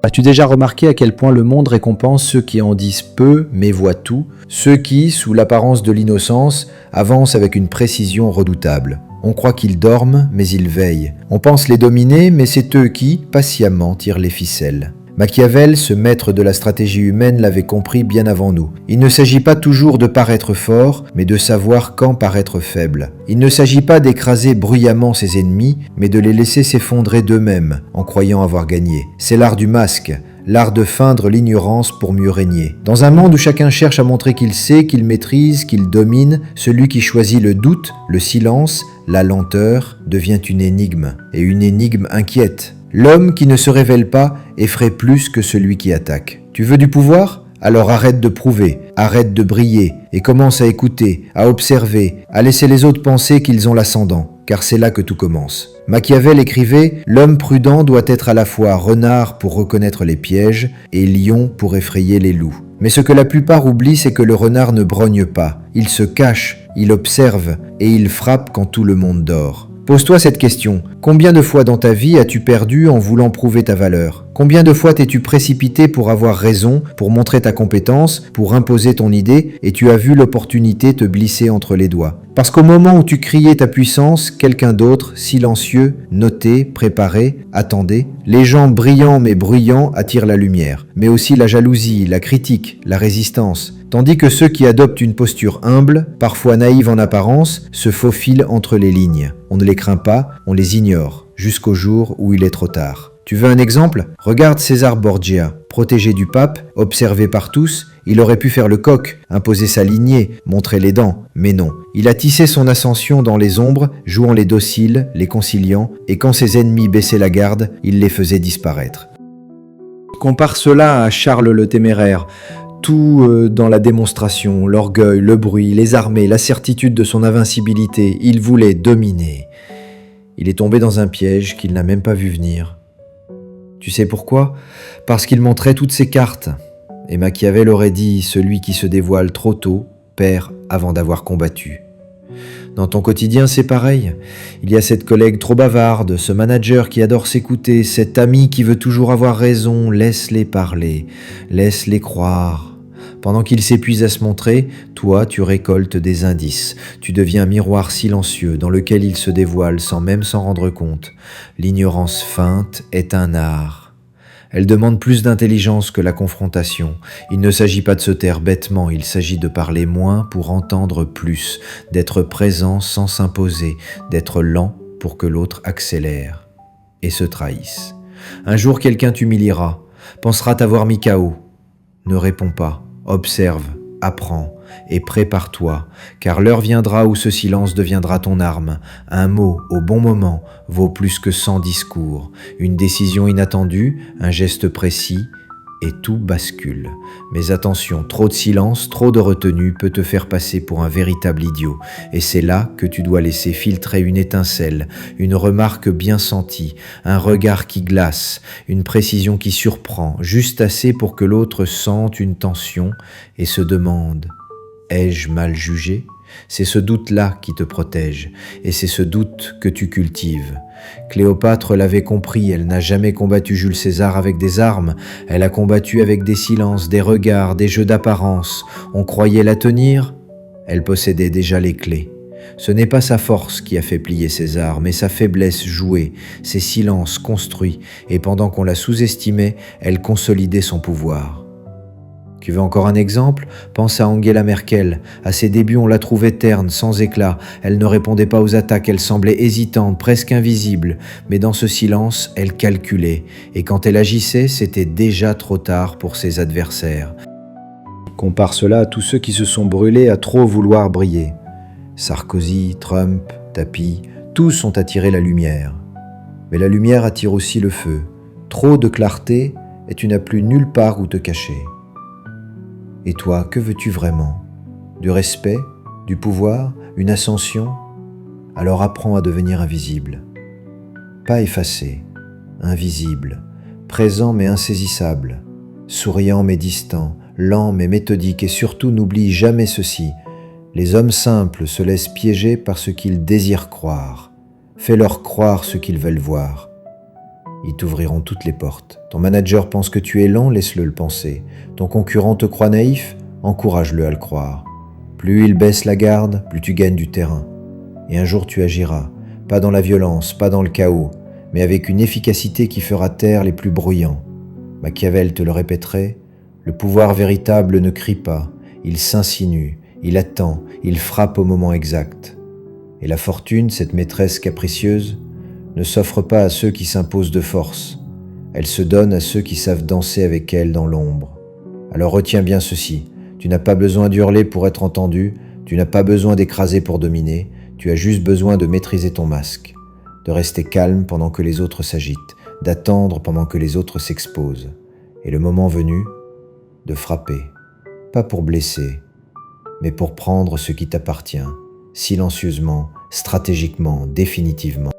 As-tu déjà remarqué à quel point le monde récompense ceux qui en disent peu mais voient tout, ceux qui, sous l'apparence de l'innocence, avancent avec une précision redoutable? On croit qu'ils dorment, mais ils veillent. On pense les dominer, mais c'est eux qui, patiemment, tirent les ficelles. Machiavel, ce maître de la stratégie humaine, l'avait compris bien avant nous. Il ne s'agit pas toujours de paraître fort, mais de savoir quand paraître faible. Il ne s'agit pas d'écraser bruyamment ses ennemis, mais de les laisser s'effondrer d'eux-mêmes, en croyant avoir gagné. C'est l'art du masque, l'art de feindre l'ignorance pour mieux régner. Dans un monde où chacun cherche à montrer qu'il sait, qu'il maîtrise, qu'il domine, celui qui choisit le doute, le silence, la lenteur, devient une énigme, et une énigme inquiète. L'homme qui ne se révèle pas effraie plus que celui qui attaque. Tu veux du pouvoir ? Alors arrête de prouver, arrête de briller, et commence à écouter, à observer, à laisser les autres penser qu'ils ont l'ascendant, car c'est là que tout commence. Machiavel écrivait « L'homme prudent doit être à la fois renard pour reconnaître les pièges et lion pour effrayer les loups ». Mais ce que la plupart oublient, c'est que le renard ne brogne pas. Il se cache, il observe, et il frappe quand tout le monde dort. Pose-toi cette question. Combien de fois dans ta vie as-tu perdu en voulant prouver ta valeur ? Combien de fois t'es-tu précipité pour avoir raison, pour montrer ta compétence, pour imposer ton idée, et tu as vu l'opportunité te glisser entre les doigts ? Parce qu'au moment où tu criais ta puissance, quelqu'un d'autre, silencieux, noté, préparé, attendait. Les gens brillants mais bruyants attirent la lumière, mais aussi la jalousie, la critique, la résistance. Tandis que ceux qui adoptent une posture humble, parfois naïve en apparence, se faufilent entre les lignes. On ne les craint pas, on les ignore, jusqu'au jour où il est trop tard. Tu veux un exemple ? Regarde César Borgia, protégé du pape, observé par tous, il aurait pu faire le coq, imposer sa lignée, montrer les dents, mais non. Il a tissé son ascension dans les ombres, jouant les dociles, les conciliant, et quand ses ennemis baissaient la garde, il les faisait disparaître. Compare cela à Charles le Téméraire. Tout dans la démonstration, l'orgueil, le bruit, les armées, la certitude de son invincibilité, il voulait dominer. Il est tombé dans un piège qu'il n'a même pas vu venir. Tu sais pourquoi ? Parce qu'il montrait toutes ses cartes. Et Machiavel aurait dit « Celui qui se dévoile trop tôt perd avant d'avoir combattu ». Dans ton quotidien, c'est pareil. Il y a cette collègue trop bavarde, ce manager qui adore s'écouter, cet ami qui veut toujours avoir raison, laisse-les parler, laisse-les croire. Pendant qu'il s'épuise à se montrer, toi, tu récoltes des indices. Tu deviens un miroir silencieux dans lequel il se dévoile sans même s'en rendre compte. L'ignorance feinte est un art. Elle demande plus d'intelligence que la confrontation. Il ne s'agit pas de se taire bêtement, il s'agit de parler moins pour entendre plus, d'être présent sans s'imposer, d'être lent pour que l'autre accélère et se trahisse. Un jour, quelqu'un t'humiliera, pensera t'avoir mis KO. Ne réponds pas, observe, apprends et prépare-toi, car l'heure viendra où ce silence deviendra ton arme. Un mot au bon moment vaut plus que 100 discours. Une décision inattendue, un geste précis, et tout bascule. Mais attention, trop de silence, trop de retenue peut te faire passer pour un véritable idiot. Et c'est là que tu dois laisser filtrer une étincelle, une remarque bien sentie, un regard qui glace, une précision qui surprend, juste assez pour que l'autre sente une tension et se demande « Ai-je mal jugé ?» C'est ce doute-là qui te protège, et c'est ce doute que tu cultives. Cléopâtre l'avait compris, elle n'a jamais combattu Jules César avec des armes, elle a combattu avec des silences, des regards, des jeux d'apparence. On croyait la tenir, elle possédait déjà les clés. Ce n'est pas sa force qui a fait plier César, mais sa faiblesse jouée, ses silences construits, et pendant qu'on la sous-estimait, elle consolidait son pouvoir. Tu veux encore un exemple ? Pense à Angela Merkel. À ses débuts, on la trouvait terne, sans éclat. Elle ne répondait pas aux attaques, elle semblait hésitante, presque invisible. Mais dans ce silence, elle calculait. Et quand elle agissait, c'était déjà trop tard pour ses adversaires. Compare cela à tous ceux qui se sont brûlés à trop vouloir briller. Sarkozy, Trump, Tapi, tous ont attiré la lumière. Mais la lumière attire aussi le feu. Trop de clarté et tu n'as plus nulle part où te cacher. Et toi, que veux-tu vraiment ? Du respect ? Du pouvoir ? Une ascension ? Alors apprends à devenir invisible. Pas effacé, invisible, présent mais insaisissable, souriant mais distant, lent mais méthodique, et surtout n'oublie jamais ceci. Les hommes simples se laissent piéger par ce qu'ils désirent croire. Fais-leur croire ce qu'ils veulent voir. Ils t'ouvriront toutes les portes. Ton manager pense que tu es lent, laisse-le le penser. Ton concurrent te croit naïf, encourage-le à le croire. Plus il baisse la garde, plus tu gagnes du terrain. Et un jour tu agiras, pas dans la violence, pas dans le chaos, mais avec une efficacité qui fera taire les plus bruyants. Machiavel te le répéterait, le pouvoir véritable ne crie pas, il s'insinue, il attend, il frappe au moment exact. Et la fortune, cette maîtresse capricieuse, ne s'offre pas à ceux qui s'imposent de force, elle se donne à ceux qui savent danser avec elle dans l'ombre. Alors retiens bien ceci, tu n'as pas besoin d'hurler pour être entendu, tu n'as pas besoin d'écraser pour dominer, tu as juste besoin de maîtriser ton masque, de rester calme pendant que les autres s'agitent, d'attendre pendant que les autres s'exposent, et le moment venu, de frapper, pas pour blesser, mais pour prendre ce qui t'appartient, silencieusement, stratégiquement, définitivement.